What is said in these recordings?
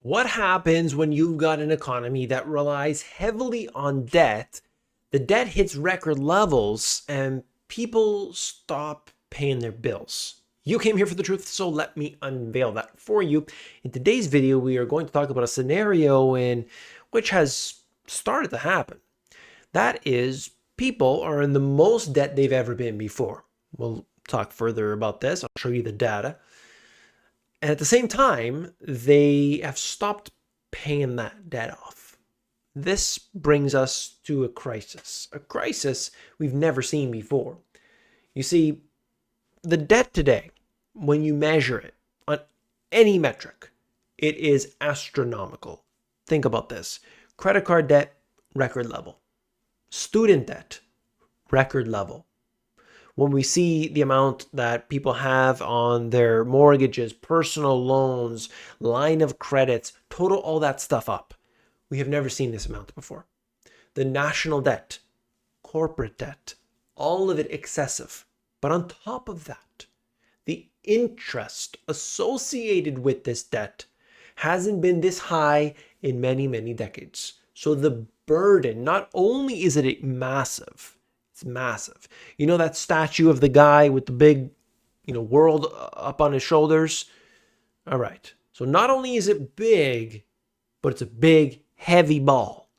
What happens when you've got an economy that relies heavily on debt? The debt hits record levels and people stop paying their bills. You came here for the truth, so let me unveil that for you. In today's video, we are going to talk about a scenario in which has started to happen. That is, people are in the most debt they've ever been before. We'll talk further about this. I'll show you the data. And at the same time, they have stopped paying that debt off. This brings us to a crisis we've never seen before. You see, the debt today, when you measure it on any metric, it is astronomical. Think about this. Credit card debt, record level. Student debt, record level. When we see the amount that people have on their mortgages, personal loans, line of credits, total all that stuff up, we have never seen this amount before. The national debt, corporate debt, all of it excessive. But on top of that, the interest associated with this debt hasn't been this high in many, many decades. So the burden, not only is it massive, it's massive. You know that statue of the guy with the big, world up on his shoulders? All right. So not only is it big, but it's a big, heavy ball.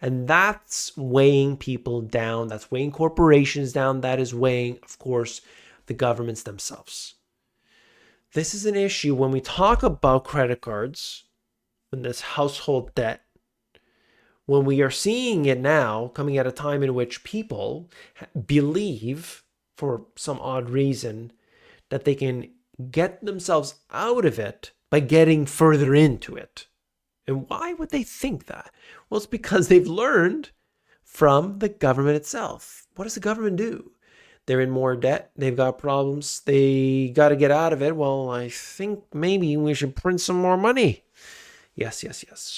And that's weighing people down. That's weighing corporations down. That is weighing, of course, the governments themselves. This is an issue when we talk about credit cards and this household debt. When we are seeing it now, coming at a time in which people believe, for some odd reason, that they can get themselves out of it by getting further into it. And why would they think that? Well, it's because they've learned from the government itself. What does the government do? They're in more debt. They've got problems. They got to get out of it. Well, I think maybe we should print some more money. Yes.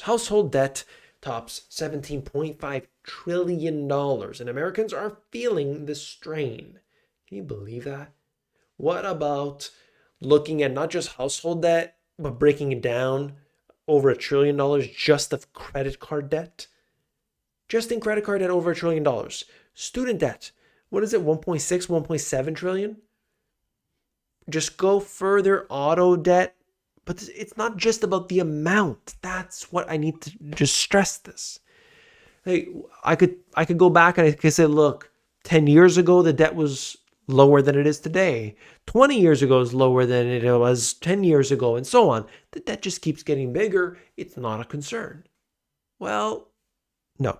Household debt tops $17.5 trillion, and Americans are feeling the strain. Can you believe that? What about looking at not just household debt, but breaking it down over $1 trillion just of credit card debt? Just in credit card debt, over $1 trillion. Student debt, what is it, 1.6, 1.7 trillion? Just go further, auto debt. But it's not just about the amount. That's what I need to just stress this. Hey, I could go back and I could say, look, 10 years ago, the debt was lower than it is today. 20 years ago is lower than it was 10 years ago, and so on. The debt just keeps getting bigger. It's not a concern. Well, no.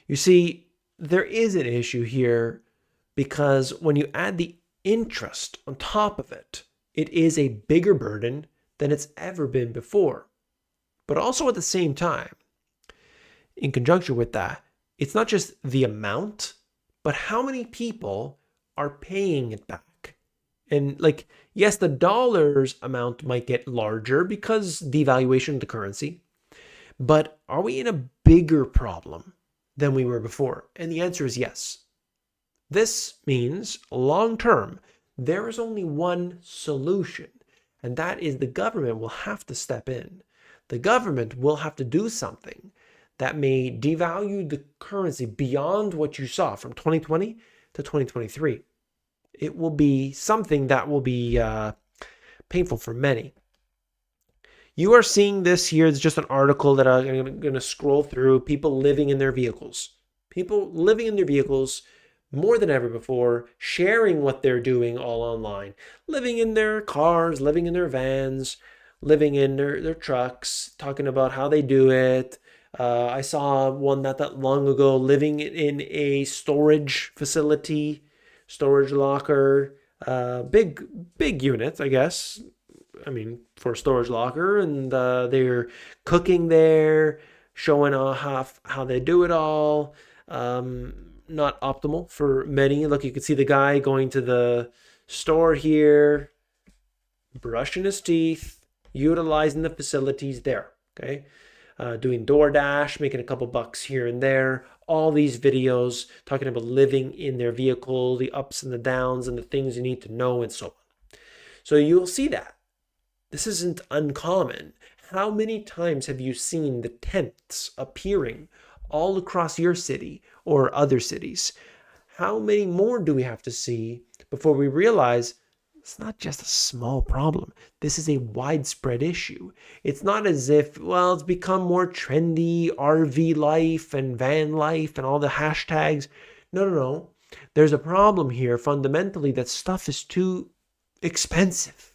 You see, there is an issue here because when you add the interest on top of it, it is a bigger burden than it's ever been before. But also at the same time, in conjunction with that, it's not just the amount, but how many people are paying it back. And yes, the dollars amount might get larger because devaluation of the currency, but are we in a bigger problem than we were before? And the answer is yes. This means long term, there is only one solution. And that is the government will have to step in. The government will have to do something that may devalue the currency beyond what you saw from 2020 to 2023. It will be something that will be painful for many. You are seeing this here. It's just an article that I'm going to scroll through. People living in their vehicles. People living in their vehicles more than ever before, sharing what they're doing all online, living in their cars, living in their vans, living in their trucks, talking about how they do it. I saw one not that long ago, living in a storage facility, storage locker, big unit, I guess. I mean, for a storage locker, and they're cooking there, showing off how they do it all. Not optimal for many. Look, you can see the guy going to the store here, brushing his teeth, utilizing the facilities there. Okay. Doing DoorDash, making a couple bucks here and there. All these videos talking about living in their vehicle, the ups and the downs and the things you need to know and so on. So you'll see that. This isn't uncommon. How many times have you seen the tents appearing all across your city or other cities? How many more do we have to see before we realize it's not just a small problem? This is a widespread issue. It's not as if, well, it's become more trendy, RV life and van life and all the hashtags. No, no, no. There's a problem here fundamentally that stuff is too expensive.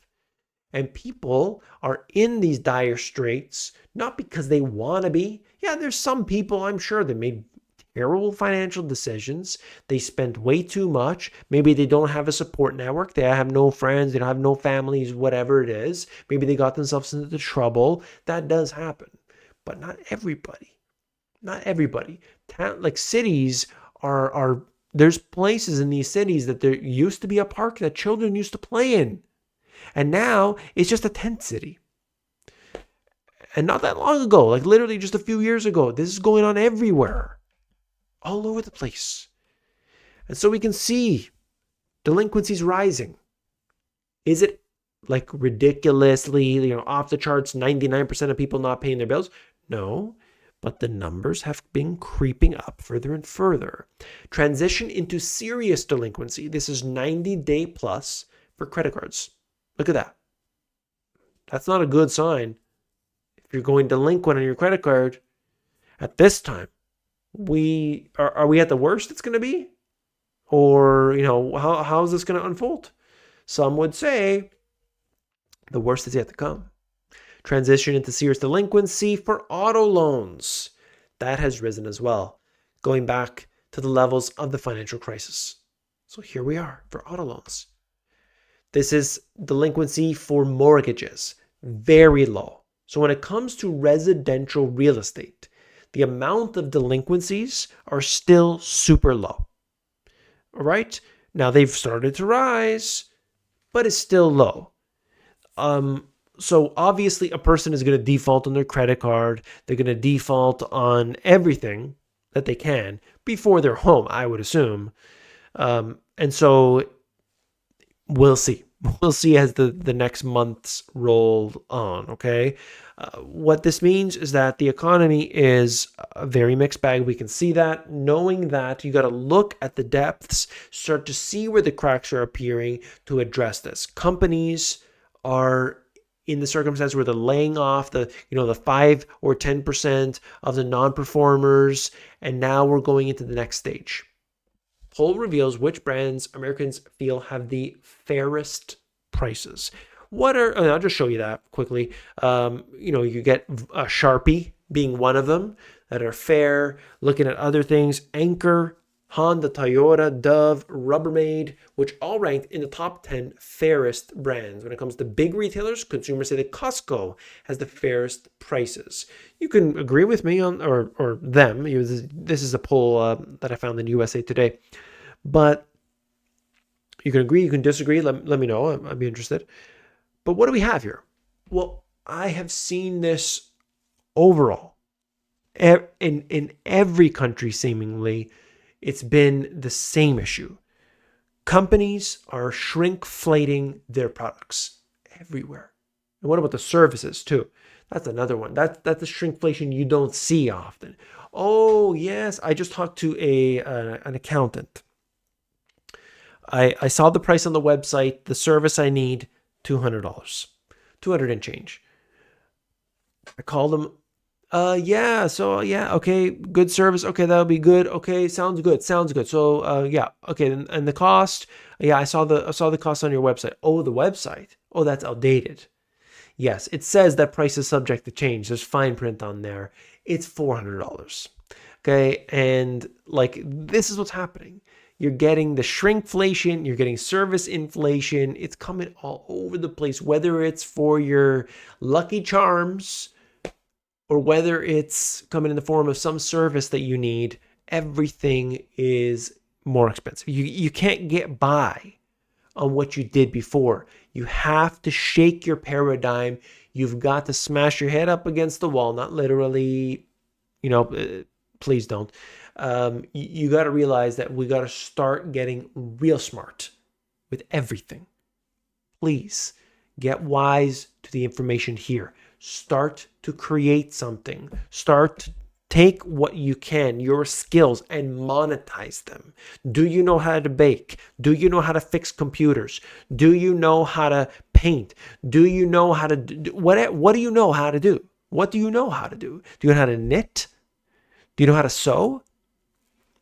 And people are in these dire straits, not because they want to be. Yeah, there's some people, I'm sure, that made terrible financial decisions. They spent way too much. Maybe they don't have a support network. They have no friends. They don't have no families, whatever it is. Maybe they got themselves into trouble. That does happen. But not everybody. Not everybody. Like cities are there's places in these cities that there used to be a park that children used to play in. And now it's just a tent city. And not that long ago, like literally just a few years ago, this is going on everywhere, all over the place. And so we can see delinquencies rising. Is it like ridiculously, off the charts, 99% of people not paying their bills? No, but the numbers have been creeping up further and further. Transition into serious delinquency. This is 90-day plus for credit cards. Look at that. That's not a good sign. If you're going delinquent on your credit card at this time, are we at the worst it's going to be? Or, how is this going to unfold? Some would say the worst is yet to come. Transition into serious delinquency for auto loans. That has risen as well, going back to the levels of the financial crisis. So here we are for auto loans. This is delinquency for mortgages, very low. So when it comes to residential real estate, the amount of delinquencies are still super low. All right? Now they've started to rise, but it's still low. So obviously a person is going to default on their credit card. They're going to default on everything that they can before they're home, I would assume. And so we'll see. We'll see as the next months roll on, okay? What this means is that the economy is a very mixed bag. We can see that. Knowing that, you got to look at the depths, start to see where the cracks are appearing to address this. Companies are in the circumstance where they're laying off the 5 or 10% of the non-performers, and now we're going into the next stage. Poll reveals which brands Americans feel have the fairest prices. I'll just show you that quickly. You get Sharpie being one of them that are fair. Looking at other things, Anchor, Honda, Toyota, Dove, Rubbermaid, which all ranked in the top 10 fairest brands. When it comes to big retailers, consumers say that Costco has the fairest prices. You can agree with me on, or them. This is a poll that I found in USA Today. But you can agree, you can disagree. Let me know. I'd be interested. But what do we have here? Well, I have seen this overall. In every country, seemingly, it's been the same issue. Companies are shrinkflating their products everywhere. And what about the services too? That's another one. That's the shrinkflation you don't see often. Oh, yes. I just talked to an accountant. I saw the price on the website, the service I need, $200. $200 and change. I called them. Okay, good service. Okay, that'll be good. Okay, sounds good. So, okay, and the cost. Yeah, I saw the cost on your website. Oh, the website. Oh, that's outdated. Yes, it says that price is subject to change. There's fine print on there. It's $400. Okay, and this is what's happening. You're getting the shrinkflation, you're getting service inflation. It's coming all over the place, whether it's for your Lucky Charms or whether it's coming in the form of some service that you need. Everything is more expensive. You can't get by on what you did before. You have to shake your paradigm. You've got to smash your head up against the wall, not literally, please don't. You got to realize that we got to start getting real smart with everything. Please get wise to the information here. start to create something. Start to take what you can, your skills, and monetize them. Do you know how to bake? Do you know how to fix computers? Do you know how to paint? Do you know how to do, what do you know how to do? What do you know how to do? Do you know how to knit? Do you know how to sew?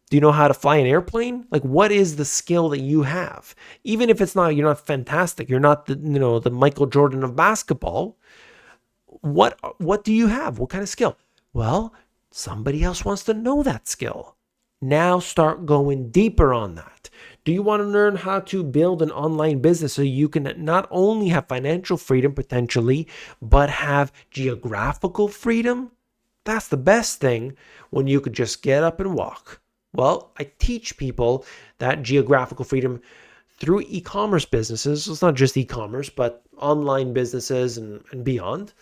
Do you know how to fly an airplane? Like, what is the skill that you have? Even if it's not, you're not fantastic. You're not the Michael Jordan of basketball. What do you have? What kind of skill? Well, somebody else wants to know that skill. Now start going deeper on that. Do you want to learn how to build an online business so you can not only have financial freedom potentially, but have geographical freedom? That's the best thing when you could just get up and walk. Well, I teach people that geographical freedom through e-commerce businesses. It's not just e-commerce, but online businesses and beyond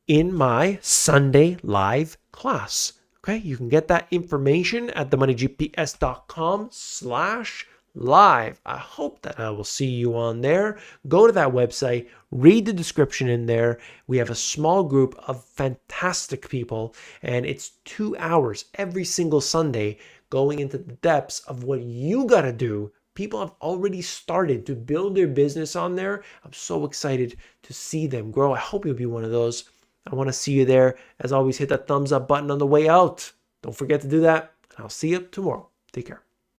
in my Sunday live class. Okay, you can get that information at themoneygps.com/live. I hope that I will see you on there. Go to that website, read the description in there. We have a small group of fantastic people, and it's 2 hours every single Sunday going into the depths of what you got to do. People have already started to build their business on there. I'm so excited to see them grow. I hope you'll be one of those. I want to see you there. As always, hit that thumbs up button on the way out. Don't forget to do that. I'll see you tomorrow. Take care.